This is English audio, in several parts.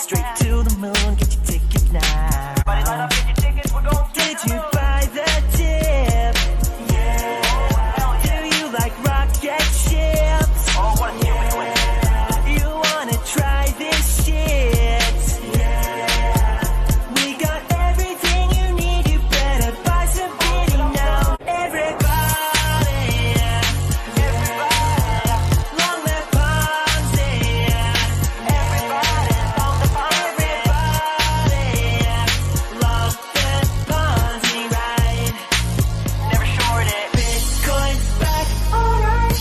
straight to the moon, get your ticket now. Everybody line up, get your tickets, we're going. Did you buy the tip? Yeah. Do you like rocket ships? Oh, what a you wanna try this shit? Yeah. We got everything you need, you better buy some bitty now. Everybody, long the Ponzi. Everybody, long the Ponzi. Everybody, love the Ponzi ride. Never short it. Bitcoin's back, alright.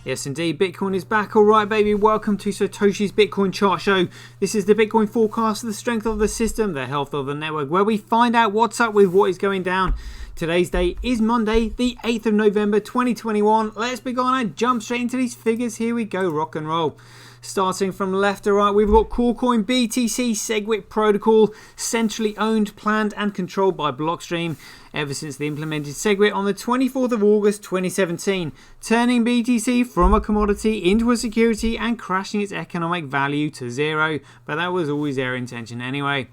Yes, indeed, Bitcoin is back. All right, baby. Welcome to Satoshi's Bitcoin Chart Show. This is the Bitcoin forecast of the strength of the system, the health of the network, where we find out what's up with what is going down. Today's date is Monday, the 8th of November, 2021. Let's be gone and jump straight into these figures. Here we go, rock and roll. Starting from left to right, we've got Coolcoin BTC SegWit protocol, centrally owned, planned and controlled by Blockstream ever since they implemented SegWit on the 24th of August 2017, turning BTC from a commodity into a security and crashing its economic value to zero, but that was always their intention anyway.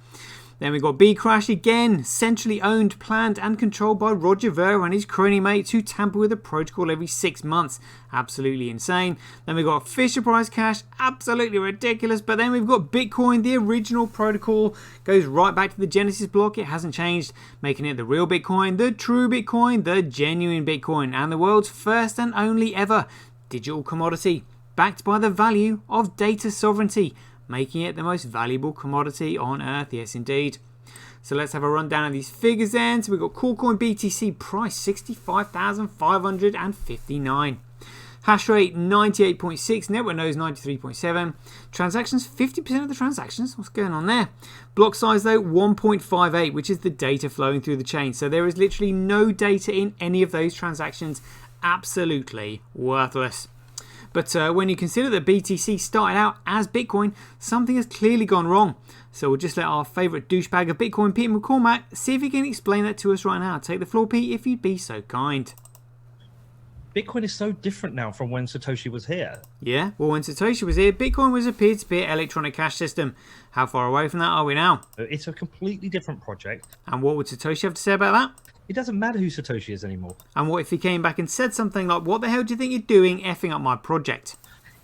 Then we got Bcrash again, centrally owned, planned and controlled by Roger Ver and his crony mates who tamper with the protocol every 6 months. Absolutely insane. Then we got Fisher Price Cash, absolutely ridiculous. But then we've got Bitcoin, the original protocol, goes right back to the Genesis block. It hasn't changed, making it the real Bitcoin, the true Bitcoin, the genuine Bitcoin, and the world's first and only ever digital commodity, backed by the value of data sovereignty, making it the most valuable commodity on earth. Yes, indeed. So let's have a rundown of these figures then. So we've got Coolcoin BTC price 65,559. Hash rate 98.6, network nodes 93.7. Transactions 50% of the transactions. What's going on there? Block size though 1.58, which is the data flowing through the chain. So there is literally no data in any of those transactions. Absolutely worthless. But when you consider that BTC started out as Bitcoin, something has clearly gone wrong. So we'll just let our favourite douchebag of Bitcoin, Pete McCormack, see if he can explain that to us right now. Take the floor, Pete, if you'd be so kind. Bitcoin is so different now from when Satoshi was here. Yeah, well, when Satoshi was here, Bitcoin was a peer-to-peer electronic cash system. How far away from that are we now? It's a completely different project. And what would Satoshi have to say about that? It doesn't matter who Satoshi is anymore. And what if he came back and said something like, what the hell do you think you're doing effing up my project?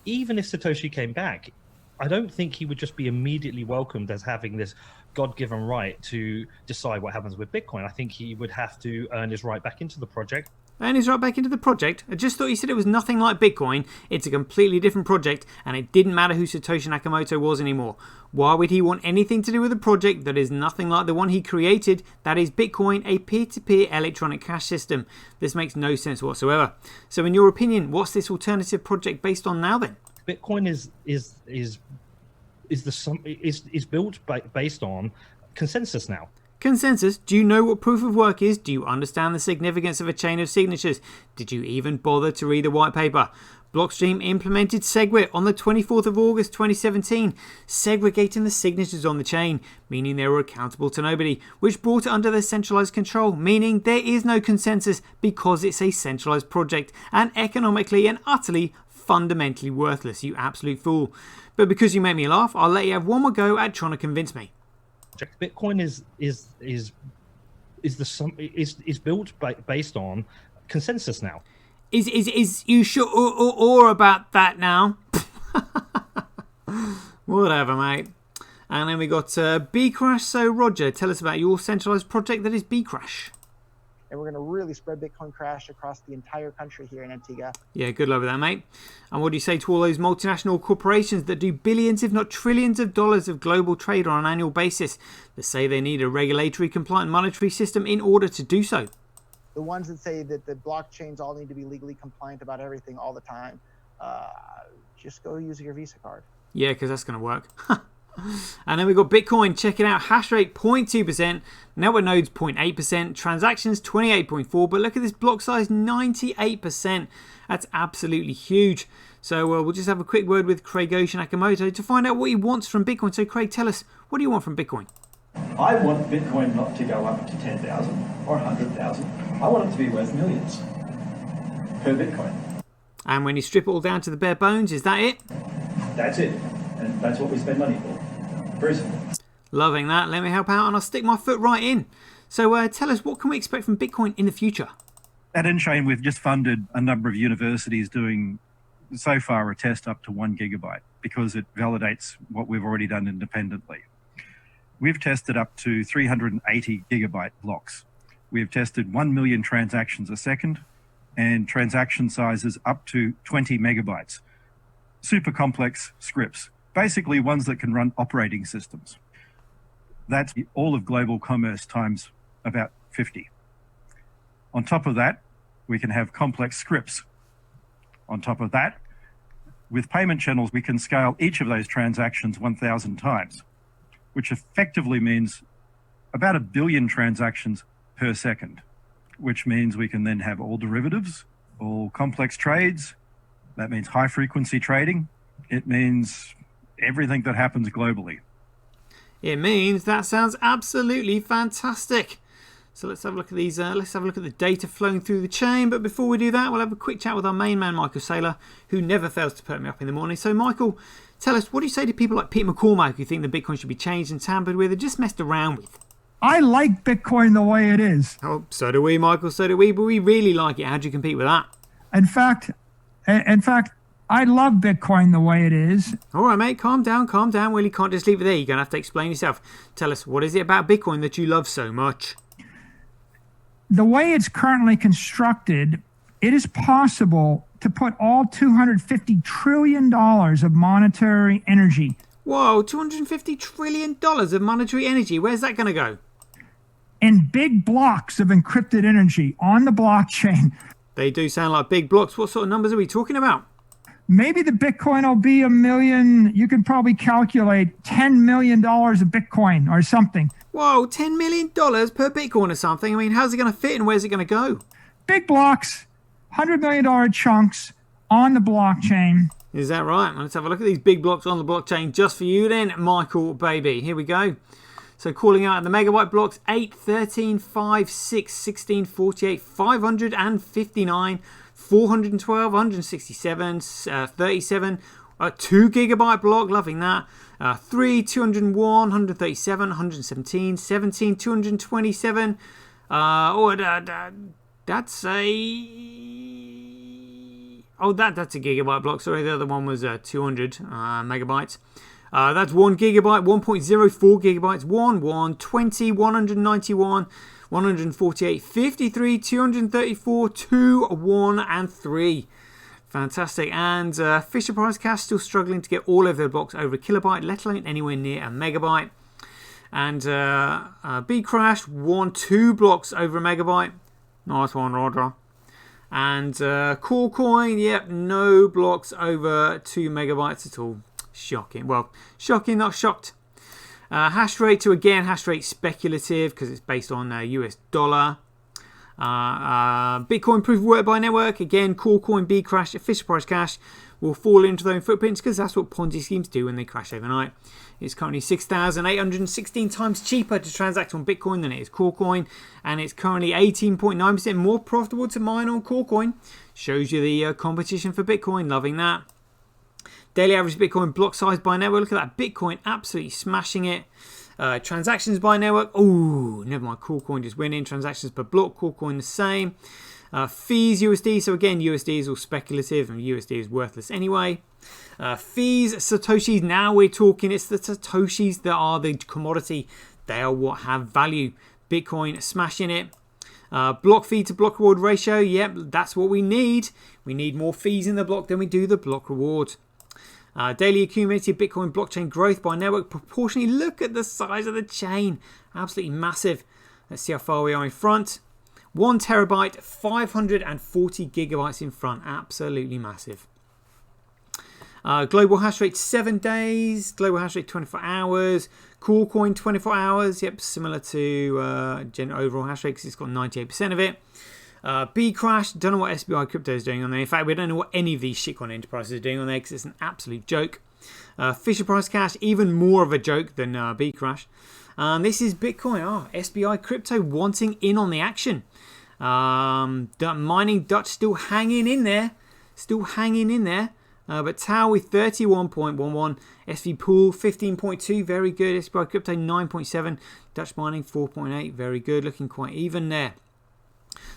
Even if Satoshi came back, I don't think he would just be immediately welcomed as having this God-given right to decide what happens with Bitcoin. I think he would have to earn his right back into the project. And he's right back into the project. I just thought he said it was nothing like Bitcoin. It's a completely different project, and it didn't matter who Satoshi Nakamoto was anymore. Why would he want anything to do with a project that is nothing like the one he created, that is Bitcoin, a peer-to-peer electronic cash system? This makes no sense whatsoever. So in your opinion, what's this alternative project based on now then? Bitcoin is built based on consensus now. Consensus? Do you know what proof of work is? Do you understand the significance of a chain of signatures? Did you even bother to read the white paper? Blockstream implemented SegWit on the 24th of August 2017, segregating the signatures on the chain, meaning they were accountable to nobody, which brought it under their centralized control, meaning there is no consensus because it's a centralized project and economically and utterly fundamentally worthless, you absolute fool. But because you make me laugh, I'll let you have one more go at trying to convince me. Bitcoin is built based on consensus now. Is you sure or about that now? Whatever, mate. And then we got Bcrash. So Roger, tell us about your centralized project that is Bcrash. And we're going to really spread Bitcoin Crash across the entire country here in Antigua. Yeah, good luck with that, mate. And what do you say to all those multinational corporations that do billions, if not trillions of dollars of global trade on an annual basis, that say they need a regulatory compliant monetary system in order to do so? The ones that say that the blockchains all need to be legally compliant about everything all the time, just go use your Visa card. Yeah, because that's going to work. And then we've got Bitcoin. Check it out. Hash rate 0.2%. Network nodes 0.8%. Transactions 28.4%. But look at this block size, 98%. That's absolutely huge. So we'll just have a quick word with Craig Nakamoto to find out what he wants from Bitcoin. So Craig, tell us, what do you want from Bitcoin? I want Bitcoin not to go up to 10,000 or 100,000. I want it to be worth millions per Bitcoin. And when you strip it all down to the bare bones, is that it? That's it. And that's what we spend money for. Very simple. Loving that. Let me help out and I'll stick my foot right in. So tell us, what can we expect from Bitcoin in the future? At InChain, we've just funded a number of universities doing, so far, a test up to 1 gigabyte because it validates what we've already done independently. We've tested up to 380 gigabyte blocks. We've tested 1 million transactions a second and transaction sizes up to 20 megabytes. Super complex scripts, basically ones that can run operating systems. That's all of global commerce times about 50. On top of that, we can have complex scripts. On top of that, with payment channels, we can scale each of those transactions 1,000 times, which effectively means about 1 billion transactions per second, which means we can then have all derivatives, all complex trades. That means high frequency trading. It means everything that happens globally. It means that sounds absolutely fantastic. So let's have a look at these. Let's have a look at the data flowing through the chain. But before we do that, we'll have a quick chat with our main man, Michael Saylor, who never fails to perk me up in the morning. So, Michael, tell us, what do you say to people like Pete McCormack who think the Bitcoin should be changed and tampered with or just messed around with? I like Bitcoin the way it is. Oh, so do we, Michael. So do we. But we really like it. How do you compete with that? In fact, I love Bitcoin the way it is. All right, mate. Calm down. Calm down. Well, you can't just leave it there. You're going to have to explain yourself. Tell us, what is it about Bitcoin that you love so much? The way it's currently constructed, it is possible to put all $250 trillion of monetary energy. Whoa, $250 trillion of monetary energy. Where's that going to go? In big blocks of encrypted energy on the blockchain. They do sound like big blocks. What sort of numbers are we talking about? Maybe the Bitcoin will be 1 million. You can probably calculate $10 million of Bitcoin or something. Whoa, $10 million per Bitcoin or something? I mean, how's it going to fit and where's it going to go? Big blocks, $100 million chunks on the blockchain. Is that right? Let's have a look at these big blocks on the blockchain just for you then, Michael, baby. Here we go. So calling out the megabyte blocks, 8, 13, 5, 6, 16, 48, 559, 412, 167, 37, 2 gigabyte block, loving that. 3, 201, 137, 117, 17, 227. That's a gigabyte block. Sorry, the other one was 200 megabytes. That's 1 gigabyte, 1.04 gigabytes, 1, 20, 191, 148, 53, 234, 2, 1, and 3. Fantastic. And Fisher Price Cash still struggling to get all of their blocks over a kilobyte, let alone anywhere near a megabyte. And Bcrash won 2 blocks over a megabyte. Nice one, Roger. And Corecoin, yep, no blocks over 2 megabytes at all. Shocking. Well, shocking, not shocked. Hash rate to, again, hash rate speculative because it's based on US dollar. Bitcoin proof of work by network, again, Corecoin, Bcrash, Fisher Price Cash will fall into their own footprints because that's what Ponzi schemes do when they crash overnight. It's currently 6,816 times cheaper to transact on Bitcoin than it is Corecoin, and it's currently 18.9% more profitable to mine on Corecoin. Shows you the competition for Bitcoin, loving that. Daily average Bitcoin block size by network, look at that, Bitcoin absolutely smashing it. Transactions by network, oh, never mind, Corecoin just winning. Transactions per block, Corecoin the same. Fees USD, so again, USD is all speculative and USD is worthless anyway. Fees, Satoshis, now we're talking, it's the Satoshis that are the commodity. They are what have value. Bitcoin smashing it. Block fee to block reward ratio, yep, that's what we need. We need more fees in the block than we do the block reward. Daily accumulated Bitcoin blockchain growth by network proportionally. Look at the size of the chain. Absolutely massive. Let's see how far we are in front. 1 terabyte, 540 gigabytes in front. Absolutely massive. Global hash rate 7 days. Global hash rate 24 hours. Corecoin 24 hours. Yep, similar to general overall hash rate because it's got 98% of it. Bcrash, don't know what SBI Crypto is doing on there. In fact, we don't know what any of these shitcoin enterprises are doing on there because it's an absolute joke. Fisher Price Cash, even more of a joke than Bcrash. This is Bitcoin. SBI Crypto wanting in on the action. Mining Dutch still hanging in there. But Tau with 31.11, SV Pool 15.2, very good. SPI Crypto 9.7, Dutch Mining 4.8, very good. Looking quite even there.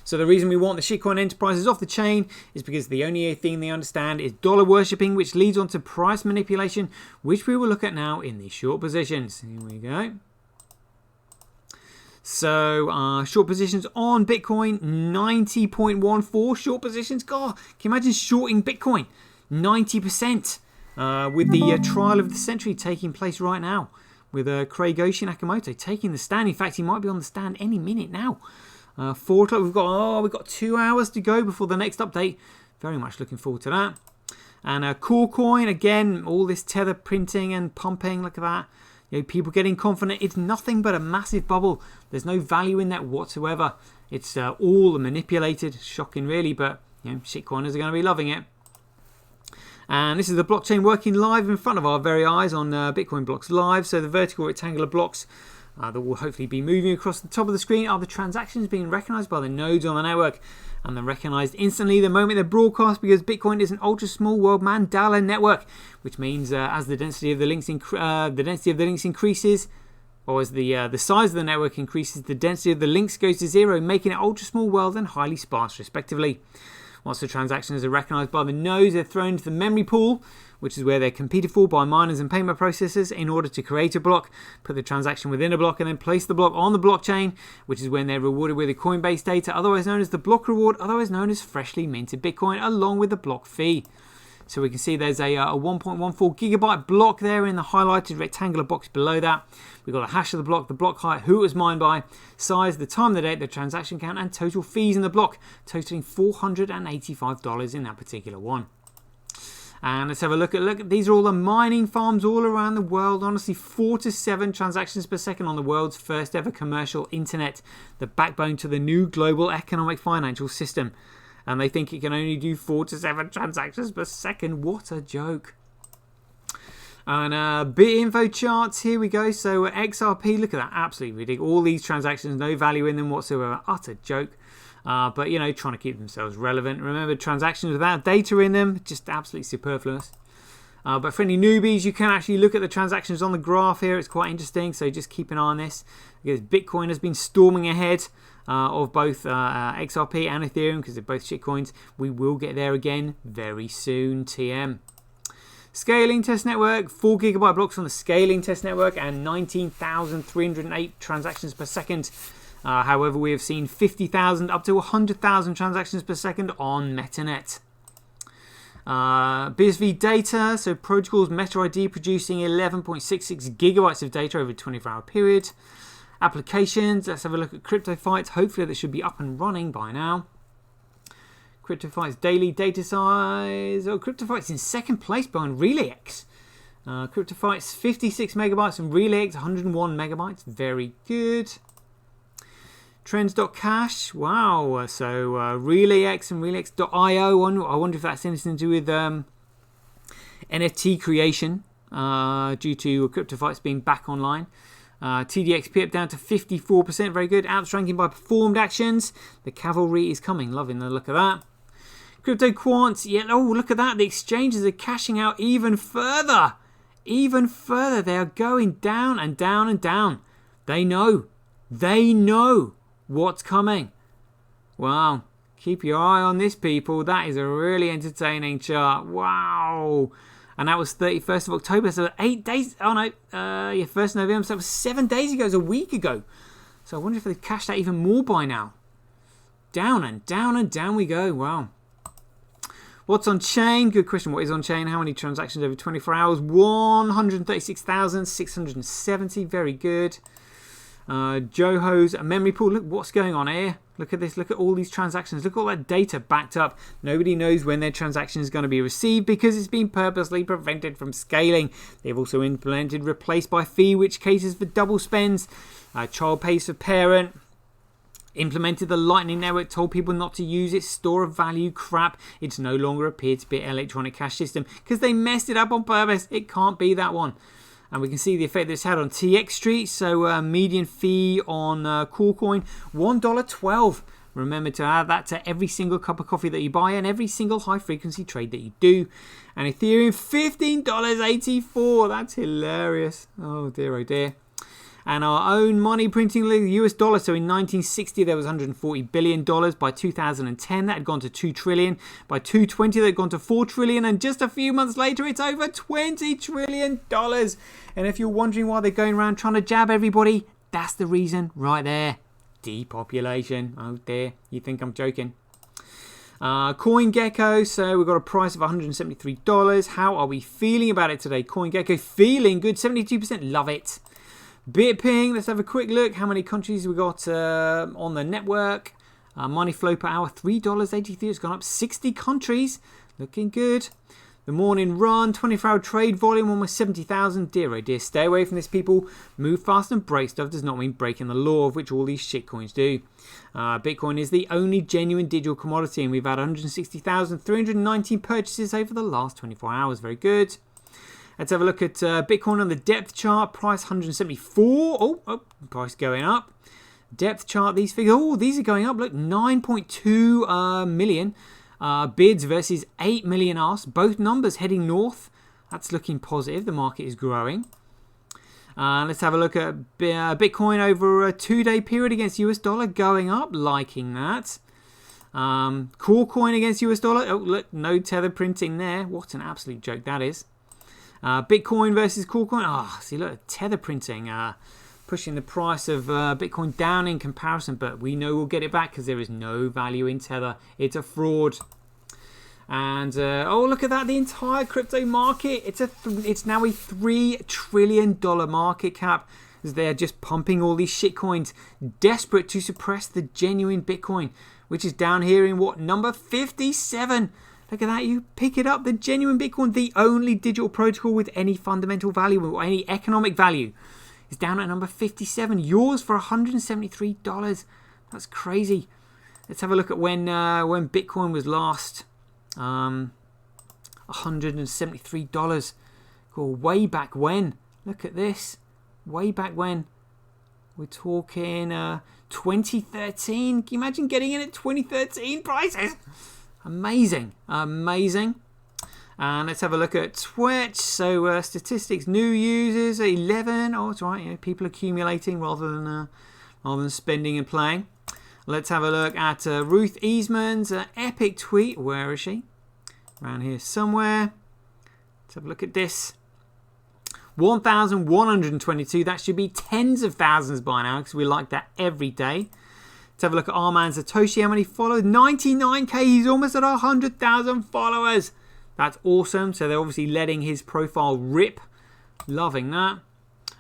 So the reason we want the shitcoin enterprises off the chain is because the only thing they understand is dollar worshipping, which leads on to price manipulation, which we will look at now in these short positions. Here we go. So short positions on Bitcoin, 90.14 short positions. God, can you imagine shorting Bitcoin? 90% with the trial of the century taking place right now with Craig Ocean Nakamoto taking the stand. In fact, he might be on the stand any minute now. 4 o'clock, we've got 2 hours to go before the next update. Very much looking forward to that. And Core Coin, again, all this tether printing and pumping, look at that. You know, people getting confident. It's nothing but a massive bubble. There's no value in that whatsoever. It's all manipulated. Shocking, really, but you know, shitcoiners are going to be loving it. And this is the blockchain working live in front of our very eyes on Bitcoin Blocks Live. So the vertical rectangular blocks that will hopefully be moving across the top of the screen are the transactions being recognized by the nodes on the network, and they're recognized instantly the moment they're broadcast, because Bitcoin is an ultra small world Mandela network, which means as the density of the links increases, or as the size of the network increases, the density of the links goes to 0, making it ultra small world and highly sparse respectively. Once the transactions are recognized by the nodes, they're thrown into the memory pool, which is where they're competed for by miners and payment processors in order to create a block, put the transaction within a block, and then place the block on the blockchain, which is when they're rewarded with the Coinbase data, otherwise known as the block reward, otherwise known as freshly minted Bitcoin, along with the block fee. So we can see there's a 1.14 gigabyte block there in the highlighted rectangular box below that. We've got the hash of the block height, who it was mined by, size, the time of the date, the transaction count, and total fees in the block, totaling $485 in that particular one. And let's have a look at these are all the mining farms all around the world. Honestly, 4 to 7 transactions per second on the world's first ever commercial internet, the backbone to the new global economic financial system. And they think it can only do 4 to 7 transactions per second. What a joke. And bit info charts, here we go. So XRP, look at that, absolutely ridiculous. All these transactions, no value in them whatsoever, utter joke. But you know, trying to keep themselves relevant. Remember, transactions without data in them, just absolutely superfluous. But for any newbies, you can actually look at the transactions on the graph here. It's quite interesting, so just keep an eye on this, because Bitcoin has been storming ahead of both XRP and Ethereum, because they're both shitcoins. We will get there again very soon, TM. Scaling test network, 4 gigabyte blocks on the scaling test network, and 19,308 transactions per second. However, we have seen 50,000 up to 100,000 transactions per second on MetaNet. BSV data, so protocols Meta ID producing 11.66 gigabytes of data over a 24-hour period. Applications, let's have a look at CryptoFights. Hopefully that should be up and running by now. CryptoFights daily data size. Oh, CryptoFights in second place behind RelayX. CryptoFights 56 megabytes and RelayX 101 megabytes. Very good. Trends.cash. Wow. So RelayX and RelayX.io. I wonder if that's anything to do with NFT creation due to CryptoFights being back online. TDXP up down to 54%. Very good. Outranking by performed actions. The cavalry is coming. Loving the look of that. Crypto Quants, yeah, oh, look at that. The exchanges are cashing out even further. Even further. They are going down and down and down. They know. They know what's coming. Wow. Keep your eye on this, people. That is a really entertaining chart. Wow. And that was 31st of October. So 8 days. Oh, no. 1st November. So that was 7 days ago. It was a week ago. So I wonder if they've cashed out even more by now. Down and down and down we go. Wow. What's on chain? Good question. What is on chain? How many transactions over 24 hours? 136,670. Very good. Joho's memory pool. Look what's going on here. Look at this. Look at all these transactions. Look at all that data backed up. Nobody knows when their transaction is going to be received because it's been purposely prevented from scaling. They've also implemented replace by fee, which caters for double spends. Child pays for parent. Implemented the Lightning Network, told people not to use its store of value crap. It's no longer a peer-to-peer electronic cash system because they messed it up on purpose. It can't be that one. And we can see the effect that it's had on TX Street. So median fee on Coolcoin, $1.12. Remember to add that to every single cup of coffee that you buy and every single high frequency trade that you do. And Ethereum, $15.84. That's hilarious. Oh dear, oh dear. And our own money printing, the US dollar. So in 1960, there was $140 billion. By 2010, that had gone to $2 trillion. By 2020, that had gone to $4 trillion. And just a few months later, it's over $20 trillion. And if you're wondering why they're going around trying to jab everybody, that's the reason right there. Depopulation. Oh dear, you think I'm joking. CoinGecko, so we've got a price of $173. How are we feeling about it today? CoinGecko feeling good, 72%, love it. BitPing, let's have a quick look. How many countries we got on the network? Money flow per hour, $3.83. It's gone up 60 countries. Looking good. The morning run, 24-hour trade volume, almost 70,000. Dear, oh dear, stay away from this, people. Move fast and break stuff does not mean breaking the law, of which all these shitcoins do. Bitcoin is the only genuine digital commodity, and we've had 160,319 purchases over the last 24 hours. Very good. Let's have a look at Bitcoin on the depth chart. Price 174. Oh, price going up. Depth chart, these figures. Oh, these are going up. Look, 9.2 million. Bids versus 8 million asks. Both numbers heading north. That's looking positive. The market is growing. Let's have a look at Bitcoin over a 2-day period against US dollar. Going up. Liking that. Core coin against US dollar. Oh, look. No tether printing there. What an absolute joke that is. Bitcoin versus core coin. See, look. Tether printing. Pushing the price of Bitcoin down in comparison, but we know we'll get it back because there is no value in Tether. It's a fraud. And look at that, the entire crypto market. It's now a $3 trillion market cap, as they're just pumping all these shitcoins, desperate to suppress the genuine Bitcoin, which is down here in number 57. Look at that, you pick it up, the genuine Bitcoin, the only digital protocol with any fundamental value or any economic value. Is down at number 57. Yours for $173. That's crazy. Let's have a look at when Bitcoin was last. $173. Cool. Way back when. Look at this. Way back when. We're talking 2013. Can you imagine getting in at 2013 prices? Amazing. Amazing. And let's have a look at Twitch. So statistics, new users 11. Oh, it's right. People accumulating rather than spending and playing. Let's have a look at Ruth Eastman's epic tweet. Where is she? Around here somewhere. Let's have a look at this. 1,122. That should be tens of thousands by now because we like that every day. Let's have a look at our man Satoshi. How many followers? 99k. He's almost at 100,000 followers. That's awesome. So they're obviously letting his profile rip. Loving that.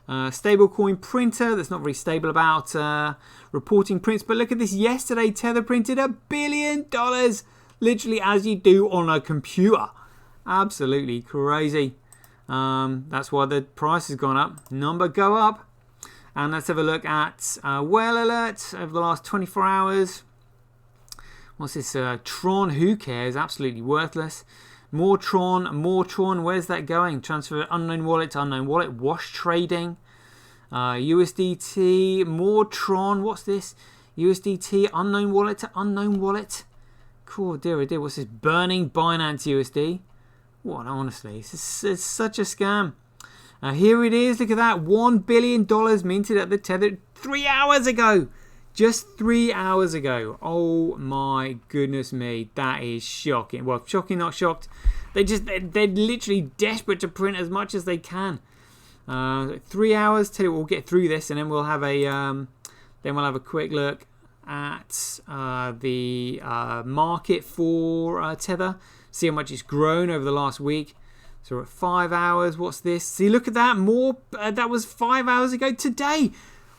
Stablecoin printer that's not very stable about reporting prints. But look at this. Yesterday, Tether printed $1 billion. Literally as you do on a computer. Absolutely crazy. That's why the price has gone up. Number go up. And let's have a look at whale alert over the last 24 hours. What's this? Tron, who cares? Absolutely worthless. More Tron, where's that going? Transfer unknown wallet to unknown wallet. Wash trading. USDT, more Tron, what's this? USDT, unknown wallet to unknown wallet. Cool, dear, what's this? Burning Binance USD. What, honestly, it's such a scam. Here it is, look at that, $1 billion minted at the Tether 3 hours ago. Just 3 hours ago. Oh my goodness me. That is shocking. Well, shocking, not shocked. They're literally desperate to print as much as they can. 3 hours. Tell you what, we'll get through this and then we'll have a quick look at the market for Tether. See how much it's grown over the last week. So we're at 5 hours. What's this? See, look at that. More. That was 5 hours ago. Today.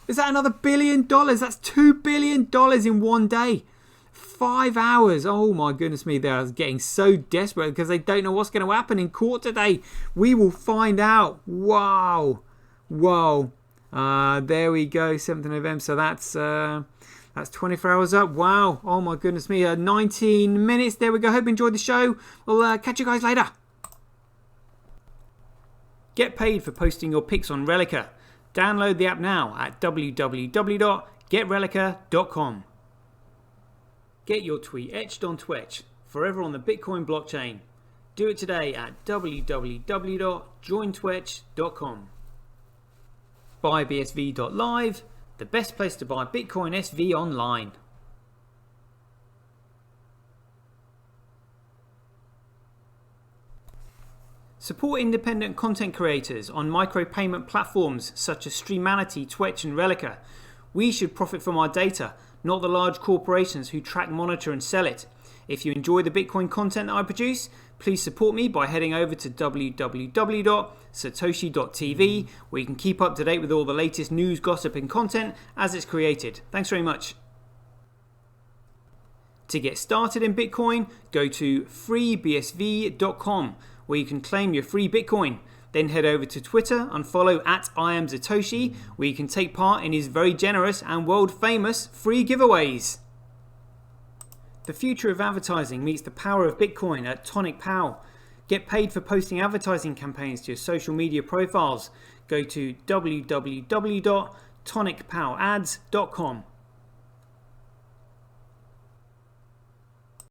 Is that another $1 billion? That's $2 billion in one day. 5 hours. Oh my goodness me. They're getting so desperate because they don't know what's going to happen in court today. We will find out. Wow. Whoa. There we go. 7th of November. So that's 24 hours up. Wow. Oh my goodness me. 19 minutes. There we go. Hope you enjoyed the show. We'll catch you guys later. Get paid for posting your pics on Relica. Download the app now at www.getrelica.com. Get your tweet etched on Twitch, forever on the Bitcoin blockchain. Do it today at www.jointwitch.com. BuyBSV.live, the best place to buy Bitcoin SV online. Support independent content creators on micropayment platforms such as Streamanity, Twitch and Relica. We should profit from our data, not the large corporations who track, monitor and sell it. If you enjoy the Bitcoin content that I produce, please support me by heading over to www.satoshi.tv, where you can keep up to date with all the latest news, gossip and content as it's created. Thanks very much. To get started in Bitcoin, go to freebsv.com, where you can claim your free Bitcoin. Then head over to Twitter and follow @IamSatoshi, where you can take part in his very generous and world famous free giveaways. The future of advertising meets the power of Bitcoin at Tonic Pow. Get paid for posting advertising campaigns to your social media profiles. Go to www.tonicpowads.com.